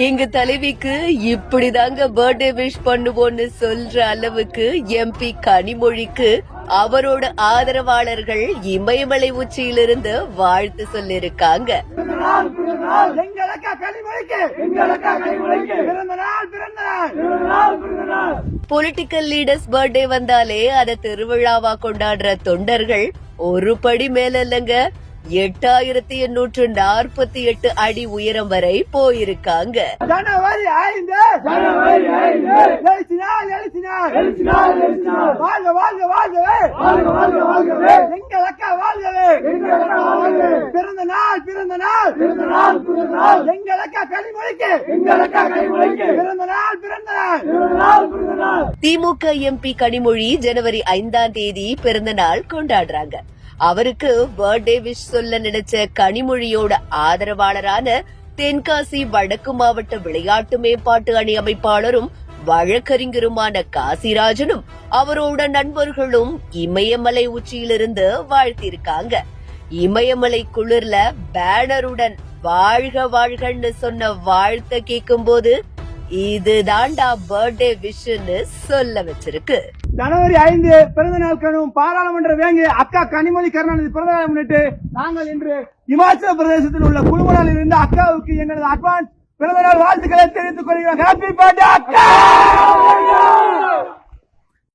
எங்க தலைவிக்கு இப்படிதாங்க birthday wish பண்ணுவோன்னு சொல்ற அளவுக்கு எம்பி கனிமொழிக்கு அவரோட ஆதரவாளர்கள் இமயமலை உச்சியிலிருந்து வாழ்த்து சொல்லிருக்காங்க. பொலிட்டிக்கல் லீடர்ஸ் பர்த்டே வந்தாலே அத திருவிழாவா கொண்டாடுற தொண்டர்கள் ஒரு படி மேல இல்லங்க, 8848 அடி உயரம் வரை போயிருக்காங்க. ஜனவரி 5 எங்கள் அக்கா வாழ்கவே, பிறந்த நாள் எங்கள் அக்கா கனிமொழிக்கு, பிறந்த நாள். திமுக எம்பி கனிமொழி ஜனவரி 5ஆம் தேதி பிறந்த நாள் கொண்டாடுறாங்க. அவருக்கு பர்த்டே விஷ் சொல்ல நினைச்ச கனிமொழியோட ஆதரவாளரான தென்காசி வடக்கு மாவட்ட விளையாட்டு மேம்பாட்டு அணி அமைப்பாளரும் வழக்கறிஞருமான காசிராஜனும் அவரோட நண்பர்களும் இமயமலை உச்சியிலிருந்து வாழ்த்திருக்காங்க. இமயமலை குளிர்ல பேனருடன் வாழ்க வாழ்கன்னு சொன்ன வாழ்த்த கேட்கும் போது இதுதான்டா பர்த்டே விஷன்னு சொல்ல வச்சிருக்கு. ஜனவரி 5 பிறந்த நாள் கணும் பாராளுமன்ற வேங்கி அக்கா கனிமொழி கருணாநிதி பிறந்த நாள் முன்னிட்டு நாங்கள் இன்று இமாச்சல பிரதேசத்தில் உள்ள குழுமலால் இருந்து அக்காவுக்கு எங்களது அட்வான்ஸ் பிறந்த நாள் வாழ்த்துக்களை தெரிவித்துக் கொள்கிறோம். ஹாப்பி பர்த்டே அக்கா.